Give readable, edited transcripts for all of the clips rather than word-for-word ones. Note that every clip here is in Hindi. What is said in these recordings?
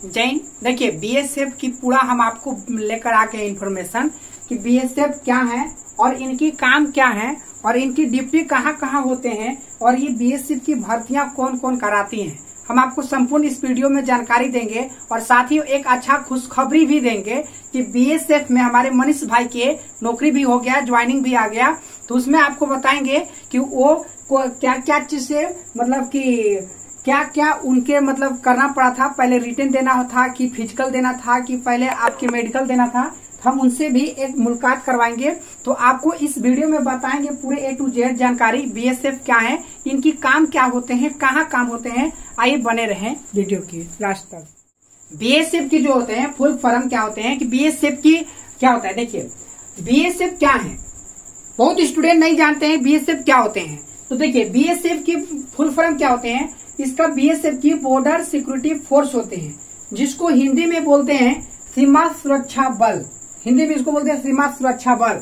जैन देखिए बीएसएफ की पूरा हम आपको लेकर आके इन्फॉर्मेशन कि बीएसएफ क्या है और इनकी काम क्या है और इनकी ड्यूटी कहाँ कहाँ होते हैं और ये बीएसएफ की भर्तियां कौन कौन कराती हैं, हम आपको संपूर्ण इस वीडियो में जानकारी देंगे। और साथ ही एक अच्छा खुशखबरी भी देंगे कि बीएसएफ में हमारे मनीष भाई के नौकरी भी हो गया, ज्वाइनिंग भी आ गया। तो उसमें आपको बताएंगे कि वो क्या क्या चीज से मतलब कि क्या क्या उनके मतलब करना पड़ा था, पहले रिटन देना था कि फिजिकल देना था कि पहले आपके मेडिकल देना था। हम उनसे भी एक मुलाकात करवाएंगे। तो आपको इस वीडियो में बताएंगे पूरे A to Z जानकारी बीएसएफ क्या है, इनकी काम क्या होते हैं, कहाँ काम होते हैं। आइए बने रहें वीडियो की लास्ट तक। बीएसएफ की जो होते हैं फुल फॉर्म क्या होते हैं कि बीएसएफ की क्या होता है। देखिए बीएसएफ क्या है, बहुत स्टूडेंट नहीं जानते हैं बीएसएफ क्या होते हैं। तो देखिए बीएसएफ की फुल फॉर्म क्या होते हैं, इसका बीएसएफ की बॉर्डर सिक्योरिटी फोर्स होते हैं, जिसको हिंदी में बोलते हैं सीमा सुरक्षा बल, हिंदी में इसको बोलते हैं सीमा सुरक्षा बल।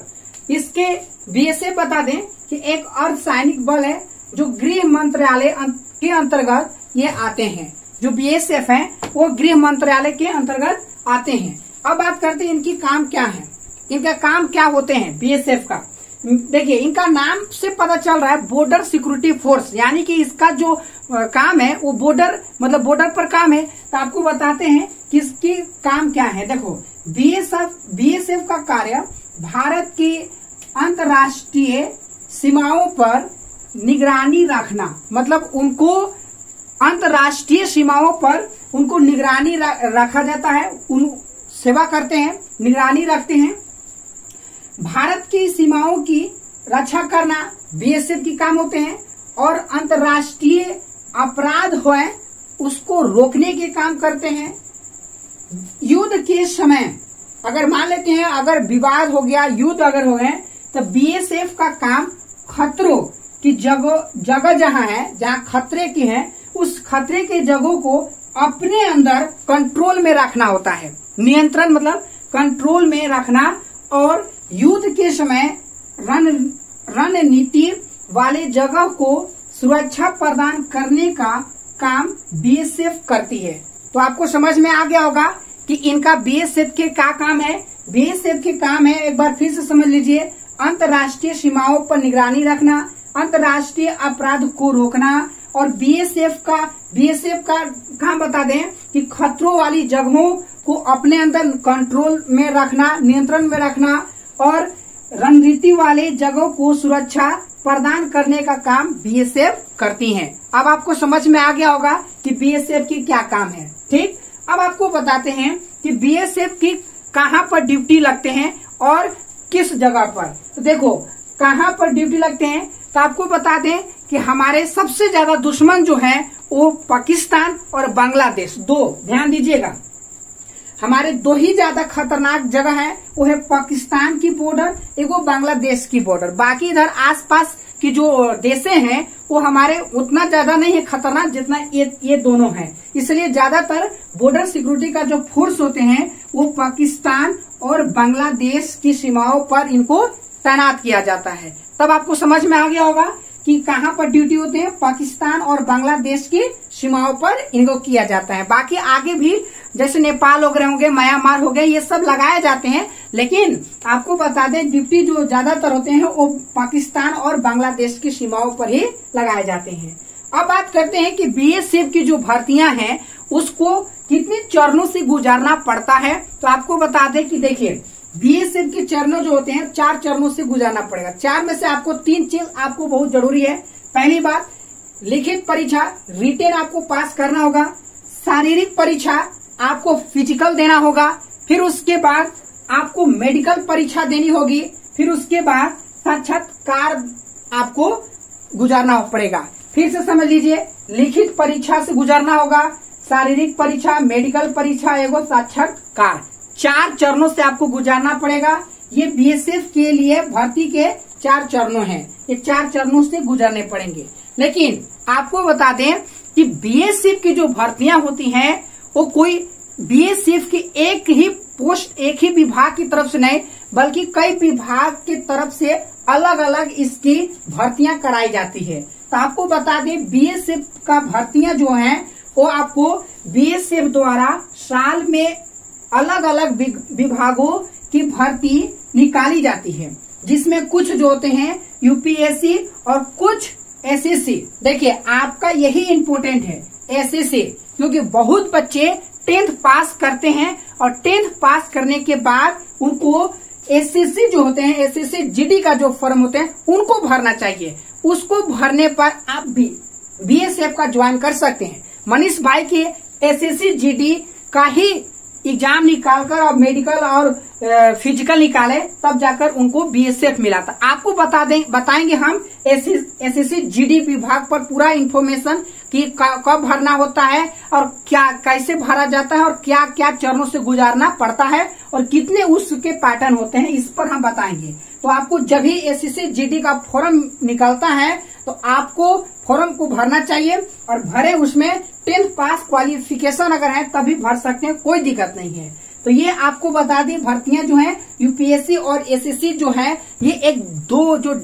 इसके बीएसएफ बता दें कि एक अर्धसैनिक बल है जो गृह मंत्रालय के अंतर्गत ये आते हैं। जो बीएसएफ है वो गृह मंत्रालय के अंतर्गत आते हैं। अब बात करते हैं इनकी काम क्या है, इनका काम क्या होते हैं बीएसएफ का। देखिए इनका नाम से पता चल रहा है बॉर्डर सिक्योरिटी फोर्स, यानी कि इसका जो काम है वो बॉर्डर मतलब बॉर्डर पर काम है। तो आपको बताते हैं कि इसकी काम क्या है। देखो बीएसएफ का कार्य भारत की अंतर्राष्ट्रीय सीमाओं पर निगरानी रखना, मतलब उनको अंतर्राष्ट्रीय सीमाओं पर उनको निगरानी रखा जाता है, उन सेवा करते हैं, निगरानी रखते हैं। भारत की सीमाओं की रक्षा करना बीएसएफ की काम होते हैं और अंतर्राष्ट्रीय अपराध हुए उसको रोकने के काम करते हैं। युद्ध के समय अगर मान लेते हैं अगर विवाद हो गया, युद्ध अगर हो गए, तो बीएसएफ का काम खतरों की जगह जहां है, जहां खतरे की है, उस खतरे के जगहों को अपने अंदर कंट्रोल में रखना होता है। नियंत्रण मतलब कंट्रोल में रखना और युद्ध के समय रणनीति वाले जगह को सुरक्षा प्रदान करने का काम बीएसएफ करती है। तो आपको समझ में आ गया होगा कि इनका बीएसएफ के क्या काम है। बीएसएफ के काम है, एक बार फिर से समझ लीजिए, अंतर्राष्ट्रीय सीमाओं पर निगरानी रखना, अंतर्राष्ट्रीय अपराध को रोकना और बीएसएफ का काम बता दें कि खतरों वाली जगहों को अपने अंदर कंट्रोल में रखना, नियंत्रण में रखना और रणनीति वाले जगहों को सुरक्षा प्रदान करने का काम बीएसएफ करती हैं। अब आपको समझ में आ गया होगा कि बीएसएफ की क्या काम है। ठीक, अब आपको बताते हैं कि बीएसएफ की कहां पर ड्यूटी लगते हैं और किस जगह पर। तो देखो कहां पर ड्यूटी लगते हैं, तो आपको बता दें कि हमारे सबसे ज्यादा दुश्मन जो है वो पाकिस्तान और बांग्लादेश, दो ध्यान दीजिएगा, हमारे दो ही ज्यादा खतरनाक जगह है, वो है पाकिस्तान की बॉर्डर, एगो बांग्लादेश की बॉर्डर। बाकी इधर आसपास की जो देशें हैं वो हमारे उतना ज्यादा नहीं है खतरनाक जितना ये दोनों हैं। इसलिए ज्यादातर बॉर्डर सिक्योरिटी का जो फोर्स होते हैं वो पाकिस्तान और बांग्लादेश की सीमाओं पर इनको तैनात किया जाता है। तब आपको समझ में आ गया होगा कि कहां पर ड्यूटी होते हैं, पाकिस्तान और बांग्लादेश की सीमाओं पर इनको किया जाता है। बाकी आगे भी जैसे नेपाल हो गए होंगे, म्यांमार हो गए, ये सब लगाए जाते हैं, लेकिन आपको बता दें ड्यूटी जो ज्यादातर होते हैं वो पाकिस्तान और बांग्लादेश की सीमाओं पर ही लगाए जाते हैं। अब बात करते हैं कि बीएसएफ की जो भर्तियां हैं उसको कितने चरणों से गुजारना पड़ता है। तो आपको बता दें कि देखिए बीएसएफ के चरणों जो होते हैं 4 चरणों से गुजारना पड़ेगा। 4 में से आपको 3 चीज आपको बहुत जरूरी है। पहली बात, लिखित परीक्षा रिटेन आपको पास करना होगा, शारीरिक परीक्षा आपको फिजिकल देना होगा, फिर उसके बाद आपको मेडिकल परीक्षा देनी होगी, फिर उसके बाद साक्षात्कार आपको गुजारना पड़ेगा। फिर से समझ लीजिए, लिखित परीक्षा से गुजारना होगा, शारीरिक परीक्षा, मेडिकल परीक्षा एवं साक्षात्कार, 4 चरणों से आपको गुजारना पड़ेगा। ये बीएसएफ के लिए भर्ती के 4 चरणों हैं, ये 4 चरणों से गुजरने पड़ेंगे। लेकिन आपको बता दें कि बीएसएफ की जो भर्तियां होती हैं वो कोई बीएसएफ की एक ही पोस्ट, एक ही विभाग की तरफ से नहीं बल्कि कई विभाग की तरफ से अलग अलग इसकी भर्तियां कराई जाती है। तो आपको बता दें बीएसएफ का भर्तियां जो हैं वो आपको बीएसएफ द्वारा साल में अलग अलग विभागों की भर्ती निकाली जाती है, जिसमें कुछ जो होते हैं यूपीएससी और कुछ एसएससी। देखिए आपका यही इम्पोर्टेंट है एसएससी, क्योंकि बहुत बच्चे 10th पास करते हैं और 10th पास करने के बाद उनको एसएससी जो होते हैं, एसएससी जीडी का जो फॉर्म होते हैं उनको भरना चाहिए। उसको भरने पर आप भी बीएसएफ का ज्वाइन कर सकते हैं। मनीष भाई के एसएससी जीडी का ही एग्जाम निकालकर और मेडिकल और फिजिकल निकाले, तब जाकर उनको बीएसएफ मिला था। आपको बताएंगे हम एसएससी जीडी विभाग पर पूरा इंफॉर्मेशन कि कब भरना होता है और क्या कैसे भरा जाता है और क्या क्या चरणों से गुजारना पड़ता है और कितने उसके पैटर्न होते हैं, इस पर हम बताएंगे। तो आपको जब भी एसएससी जीडी का फॉर्म निकलता है तो आपको फॉर्म को भरना चाहिए और भरे उसमें 10th पास क्वालिफिकेशन अगर है तभी भर सकते हैं, कोई दिक्कत नहीं है। तो ये आपको बता दी भर्तियां जो हैं यूपीएससी और एसएससी जो है ये एक दो जो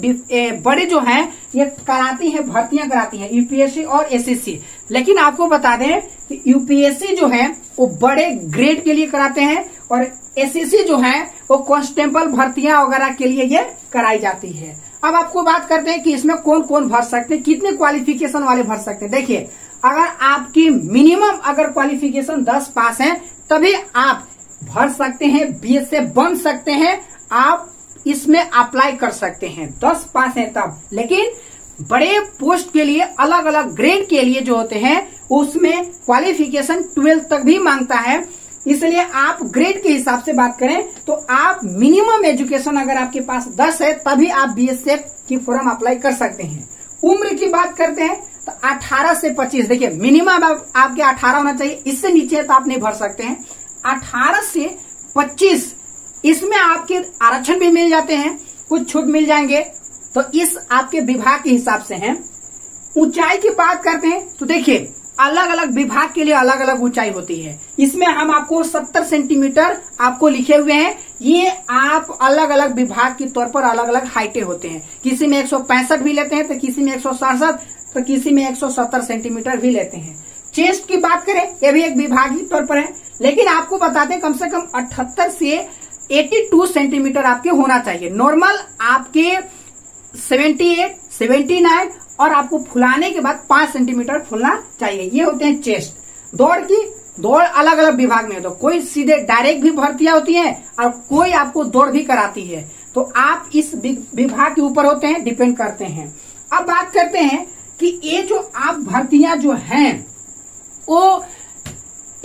बड़े जो हैं ये कराती है, भर्तियां कराती है यूपीएससी और एसएससी। लेकिन आपको बता दें कि यूपीएससी जो है वो बड़े ग्रेड के लिए कराते हैं और एसएससी जो है वो कांस्टेबल भर्तियां वगैरह के लिए ये कराई जाती है। अब आपको बात करते हैं कि इसमें कौन कौन भर सकते हैं, कितने क्वालिफिकेशन वाले भर सकते हैं। देखिए अगर आपकी मिनिमम अगर क्वालिफिकेशन 10 पास है तभी आप भर सकते हैं, बीएसएफ बन सकते हैं, आप इसमें अप्लाई कर सकते हैं, 10 पास है तब। लेकिन बड़े पोस्ट के लिए अलग अलग ग्रेड के लिए जो होते हैं उसमें क्वालिफिकेशन 12 तक भी मांगता है। इसलिए आप ग्रेड के हिसाब से बात करें तो आप मिनिमम एजुकेशन अगर आपके पास 10 है तभी आप बीएसएफ की फॉर्म अप्लाई कर सकते हैं। उम्र की बात करते हैं तो 18 से 25, देखिए मिनिमम आपके 18 होना चाहिए, इससे नीचे तो आप नहीं भर सकते हैं। 18 से 25 इसमें आपके आरक्षण भी मिल जाते हैं, कुछ छूट मिल जाएंगे, तो इस आपके विभाग के हिसाब से है। ऊंचाई की बात करते हैं तो देखिए अलग अलग विभाग के लिए अलग अलग ऊंचाई होती है। इसमें हम आपको 70 सेंटीमीटर आपको लिखे हुए हैं। ये आप अलग अलग विभाग के तौर पर अलग अलग हाइटें होते हैं, किसी में 165 भी लेते हैं तो किसी में 167 तो किसी में 170 सेंटीमीटर भी लेते हैं। चेस्ट की बात करें ये भी एक विभागीय तौर पर है, लेकिन आपको बताते हैं कम से कम 78 से 82 सेंटीमीटर आपके होना चाहिए। नॉर्मल आपके 78, 79 और आपको फुलाने के बाद 5 सेंटीमीटर फुलना चाहिए। ये होते हैं चेस्ट। दौड़ अलग अलग विभाग में, तो कोई सीधे डायरेक्ट भी भर्तियां होती है और कोई आपको दौड़ भी कराती है, तो आप इस विभाग के ऊपर होते हैं, डिपेंड करते हैं। अब बात करते हैं कि ये जो आप भर्तियां जो हैं वो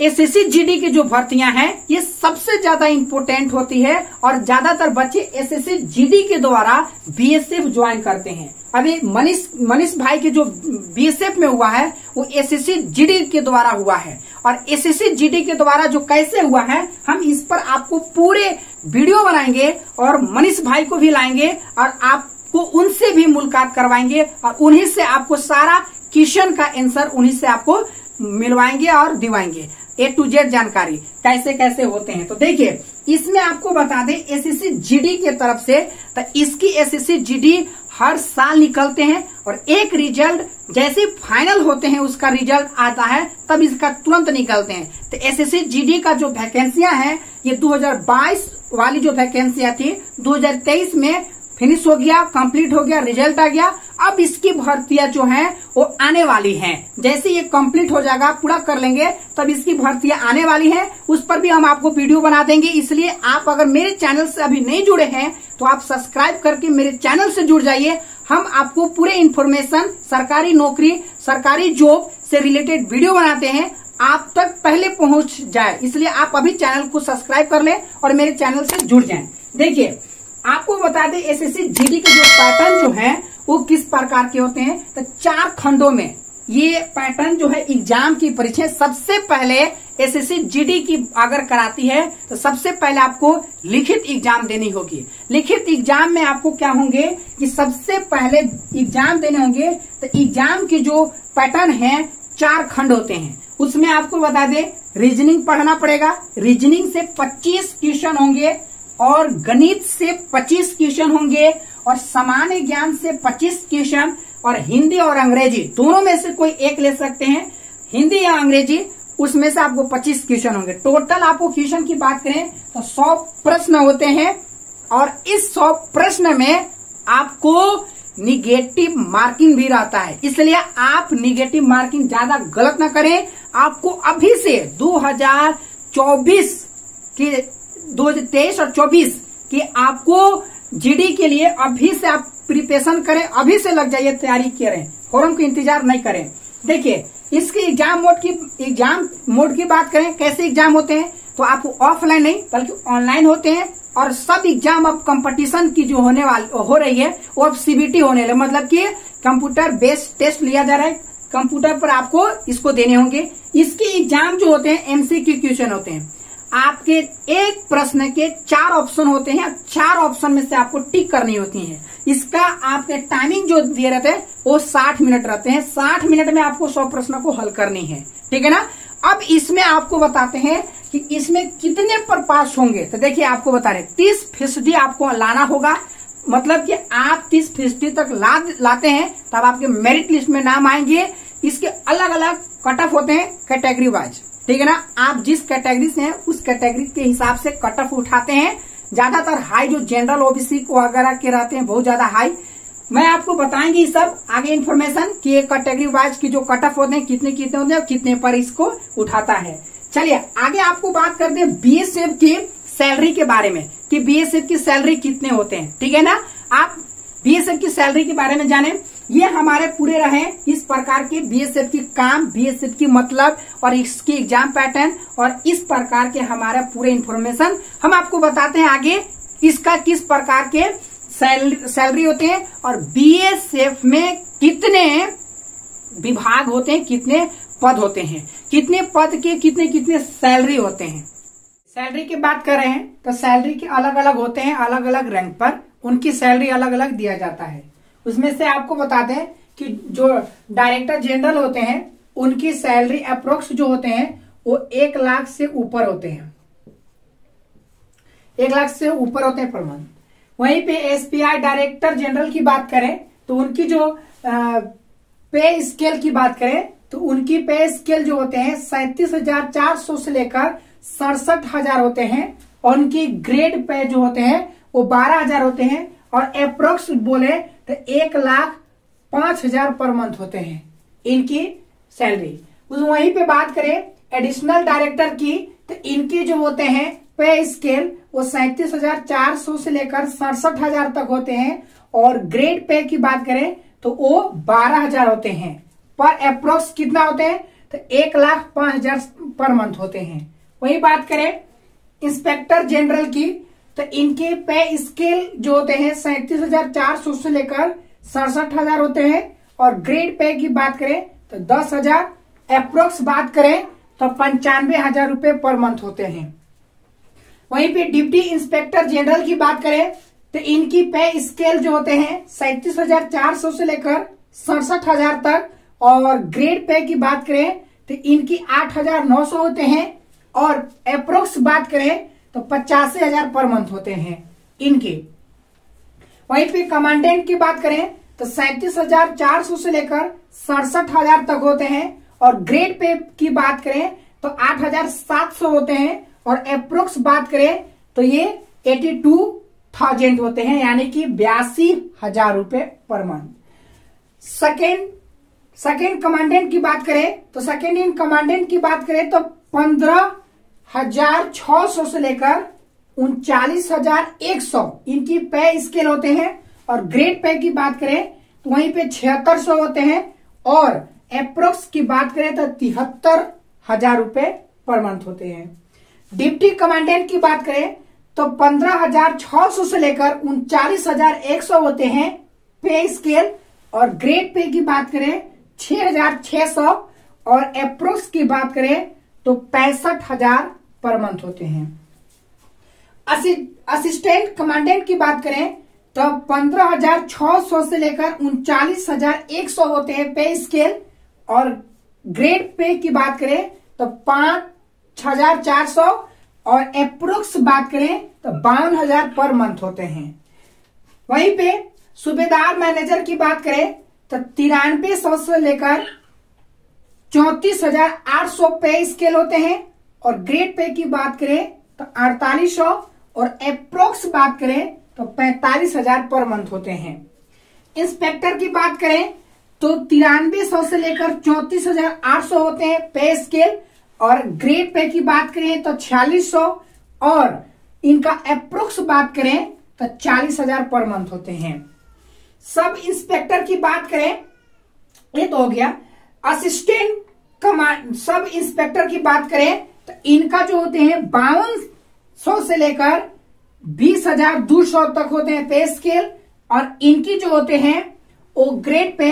एसएससी जीडी की जो भर्तियां हैं ये सबसे ज्यादा इंपोर्टेंट होती है और ज्यादातर बच्चे एसएससी जीडी के द्वारा बीएसएफ ज्वाइन करते हैं। अभी मनीष भाई के जो बीएसएफ में हुआ है वो एसएससी जीडी के द्वारा हुआ है, और एसएससी जीडी के द्वारा जो कैसे हुआ है हम इस पर आपको पूरे वीडियो बनाएंगे और मनीष भाई को भी लाएंगे और आपको उनसे भी मुलाकात करवाएंगे और उन्हीं से आपको सारा क्वेश्चन का आंसर उन्हीं से आपको मिलवाएंगे और दिवाएंगे, A to Z जानकारी कैसे कैसे होते हैं। तो देखिए इसमें आपको बता दें एसएससी जीडी के तरफ से, तो इसकी एसएससी जीडी हर साल निकलते हैं और एक रिजल्ट जैसे फाइनल होते हैं उसका रिजल्ट आता है तब इसका तुरंत निकलते हैं। तो एसएससी जीडी का जो वैकेंसियां हैं ये 2022 वाली जो वैकेंसियां थी 2023 में फिनिश हो गया, कंप्लीट हो गया, रिजल्ट आ गया। अब इसकी भर्तियां जो हैं वो आने वाली हैं। जैसे ये कंप्लीट हो जाएगा, पूरा कर लेंगे, तब इसकी भर्तियां आने वाली हैं। उस पर भी हम आपको वीडियो बना देंगे। इसलिए आप अगर मेरे चैनल से अभी नहीं जुड़े हैं तो आप सब्सक्राइब करके मेरे चैनल से जुड़ जाइए। हम आपको पूरे इन्फॉर्मेशन सरकारी नौकरी, सरकारी जॉब से रिलेटेड वीडियो बनाते हैं, आप तक पहले पहुंच जाए। इसलिए आप अभी चैनल को सब्सक्राइब कर लें और मेरे चैनल से जुड़ जाएं। देखिए आपको बता दें एसएससी जीडी के जो पैटर्न जो हैं वो किस प्रकार के होते हैं। तो 4 खंडों में ये पैटर्न जो है एग्जाम की परीक्षा सबसे पहले एसएससी जीडी की अगर कराती है तो सबसे पहले आपको लिखित एग्जाम देनी होगी। लिखित एग्जाम में आपको क्या होंगे कि सबसे पहले एग्जाम देने होंगे। तो एग्जाम की जो पैटर्न है 4 खंड होते हैं। उसमें आपको बता दें रीजनिंग पढ़ना पड़ेगा, रीजनिंग से 25 क्वेश्चन होंगे और गणित से 25 क्वेश्चन होंगे और सामान्य ज्ञान से 25 क्वेश्चन और हिंदी और अंग्रेजी दोनों में से कोई एक ले सकते हैं, हिंदी या अंग्रेजी उसमें से आपको 25 क्वेश्चन होंगे। टोटल आपको क्वेश्चन की बात करें तो 100 प्रश्न होते हैं और इस 100 प्रश्न में आपको निगेटिव मार्किंग भी रहता है, इसलिए आप निगेटिव मार्किंग ज्यादा गलत ना करें। आपको अभी से 2024 की 2023 और 24 की आपको जीडी के लिए अभी से आप प्रिपरेशन करें, अभी से लग जाइए, तैयारी करें, फॉरम का इंतजार नहीं करें। देखिए इसके एग्जाम मोड की बात करें, कैसे एग्जाम होते हैं तो आपको ऑफलाइन नहीं बल्कि ऑनलाइन होते हैं और सब एग्जाम अब कंपटीशन की जो हो रही है वो अब सीबीटी होने लगे, मतलब कि कंप्यूटर बेस्ड टेस्ट लिया जा रहा है, कंप्यूटर पर आपको इसको देने होंगे। इसके एग्जाम जो होते हैं एमसीक्यू क्वेश्चन होते हैं, आपके एक प्रश्न के 4 ऑप्शन होते हैं, 4 ऑप्शन में से आपको टिक करनी होती है। इसका आपके टाइमिंग जो दिए रहते हैं वो 60 मिनट रहते हैं, 60 मिनट में आपको 100 प्रश्नों को हल करनी है, ठीक है ना। अब इसमें आपको बताते हैं कि इसमें कितने पर पास होंगे, तो देखिए आपको बता रहे 30% आपको लाना होगा, मतलब कि आप 30% तक लाते हैं तब आपके मेरिट लिस्ट में नाम आएंगे। इसके अलग अलग कट ऑफ होते हैं कैटेगरी वाइज, ठीक है ना। आप जिस कैटेगरी से हैं उस कैटेगरी के हिसाब से कट ऑफ उठाते हैं। ज्यादातर हाई जो जनरल ओबीसी को वगैरह के रहते हैं बहुत ज्यादा हाई, मैं आपको बताएंगे सब आगे इन्फॉर्मेशन कि ये कैटेगरी वाइज की जो कट ऑफ होते हैं कितने होते हैं और कितने पर इसको उठाता है। चलिए आगे आपको बात करते हैं बीएसएफ की सैलरी के बारे में कि बीएसएफ की सैलरी कितने होते हैं, ठीक है ना। आप बीएसएफ की सैलरी के बारे में जाने, ये हमारे पूरे रहे इस प्रकार के बीएसएफ की काम, बीएसएफ की मतलब और इसकी एग्जाम पैटर्न और इस प्रकार के हमारा पूरे इन्फॉर्मेशन हम आपको बताते हैं आगे इसका किस प्रकार के सैलरी होते हैं और बीएसएफ में कितने विभाग होते हैं, कितने पद होते हैं, कितने पद के कितने सैलरी होते हैं। सैलरी की बात कर रहे हैं तो सैलरी के अलग अलग होते हैं, अलग अलग रैंक पर उनकी सैलरी अलग अलग दिया जाता है। उसमें से आपको बताते हैं कि जो डायरेक्टर जनरल होते हैं उनकी सैलरी अप्रोक्स जो होते हैं वो 1 लाख से ऊपर होते हैं, 1 लाख से ऊपर होते हैं पर मंथ। वहीं पे एसपीआई डायरेक्टर जनरल की बात करें तो उनकी जो पे स्केल की बात करें तो उनकी पे स्केल जो होते हैं 37,400 से लेकर 67,000 होते हैं और उनकी ग्रेड पे जो होते हैं वो 12,000 होते हैं और अप्रोक्स बोले तो 1,05,000 पर मंथ होते हैं इनकी सैलरी। वहीं पे बात करें एडिशनल डायरेक्टर की तो इनकी जो होते हैं पे स्केल वो 37,400 से लेकर 67,000 तक होते हैं और ग्रेड पे की बात करें तो वो 12,000 होते हैं पर अप्रोक्स कितना होते हैं तो 1,05,000 पर मंथ होते हैं। वही बात करें इंस्पेक्टर जनरल की तो इनके पे स्केल जो होते हैं 37,400 से लेकर 67,000 होते हैं और ग्रेड पे की बात करें तो 10,000, अप्रोक्स बात करें तो 95,000 रुपए पर मंथ होते हैं। वहीं पे डिप्टी इंस्पेक्टर जनरल की बात करें तो इनकी पे स्केल जो होते हैं 37,400 से लेकर 67,000 तक और ग्रेड पे की बात करें तो इनकी 8,900 होते हैं और अप्रोक्स बात करें तो 85,000 पर मंथ होते हैं इनके। वहीं पे कमांडेंट की बात करें तो 37,400 से लेकर 67,000 तक होते हैं और ग्रेड पे की बात करें तो 8,700 होते हैं और अप्रोक्स बात करें तो ये 82,000 होते हैं, यानी कि 82,000 रुपए पर मंथ। सेकेंड कमांडेंट की बात करें तो सेकेंड इन कमांडेंट की बात करें तो 15,600 से लेकर 39,100 इनकी पे स्केल होते हैं और ग्रेड पे की बात करें तो वहीं पे 7,600 होते हैं और अप्रोक्स की बात करें तो 73,000 रुपए पर मंथ होते हैं। डिप्टी कमांडेंट की बात करें तो 15,600 से लेकर 39,100 होते हैं पे स्केल और ग्रेड पे की बात करें 6,600 और अप्रोक्स की बात करें तो 65,000 पर मंथ होते हैं। असिस्टेंट कमांडेंट की बात करें तो 15,600 से लेकर 39,100 होते हैं पे स्केल और ग्रेड पे की बात करें तो 5,400 और अप्रोक्स बात करें तो 52,000 पर मंथ होते हैं। वहीं पे सूबेदार मैनेजर की बात करें तो 93,100 से लेकर 34,800 पे स्केल होते हैं, और ग्रेड पे की बात करें तो 4800, और अप्रोक्स बात करें तो 45,000 पर मंथ होते हैं। इंस्पेक्टर की बात करें तो 9300 से लेकर 34,800 होते हैं पे स्केल, और ग्रेड पे की बात करें तो 4600, और इनका अप्रोक्स बात करें तो 40,000 पर मंथ होते हैं। सब इंस्पेक्टर की बात करें, ये तो हो गया। असिस्टेंट कमांड सब इंस्पेक्टर की बात करें तो इनका जो होते हैं 5200 से लेकर 20,200 तक होते हैं पे स्केल, और इनकी जो होते हैं वो ग्रेड पे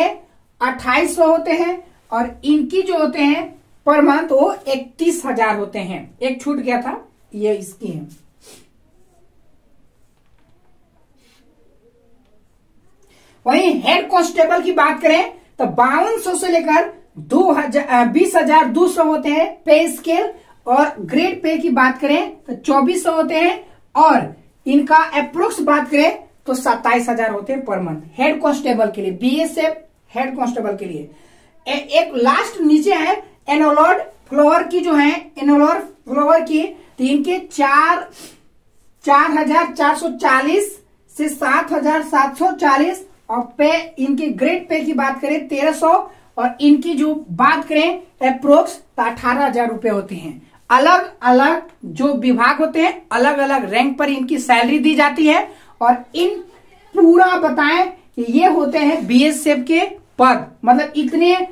2800 होते हैं, और इनकी जो होते हैं पर मंथ वो 31,000 होते हैं। एक छूट गया था, ये इसकी है। वहीं हेड कांस्टेबल की बात करें तो 5200 से लेकर 20,200 होते हैं पे स्केल, और ग्रेड पे की बात करें तो 2400 होते हैं, और इनका अप्रोक्स बात करें तो 27,000 होते हैं पर मंथ हेड कांस्टेबल के लिए, बीएसएफ हेड कांस्टेबल के लिए। एक लास्ट नीचे है एनोलॉर्ड फ्लोवर की, जो है एनोलॉर्ड फ्लोवर की, तो इनके 4,440 से 7,740, और पे इनके ग्रेड पे की बात करें 1300, और इनकी जो बात करें अप्रोक्स तो 18,000 रुपए होते हैं। अलग अलग जो विभाग होते हैं अलग अलग रैंक पर इनकी सैलरी दी जाती है, और इन पूरा बताएं कि ये होते हैं बीएसएफ के पद, मतलब इतने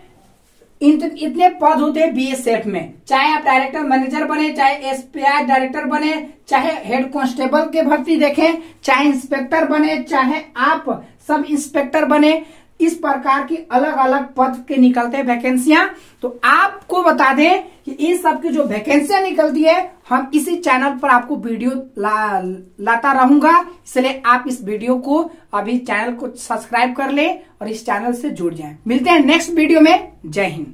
पद होते हैं बीएसएफ में। चाहे आप डायरेक्टर मैनेजर बने, चाहे एसपीआई डायरेक्टर बने, चाहे हेड कांस्टेबल के भर्ती देखें, चाहे इंस्पेक्टर बने, चाहे आप सब इंस्पेक्टर बने, इस प्रकार की अलग अलग पद के निकलते हैं वैकेंसियां। तो आपको बता दें कि इन सब की जो वैकेंसियां निकलती है हम इसी चैनल पर आपको वीडियो लाता रहूंगा, इसलिए आप इस वीडियो को अभी चैनल को सब्सक्राइब कर लें और इस चैनल से जुड़ जाएं। मिलते हैं नेक्स्ट वीडियो में। जय हिंद।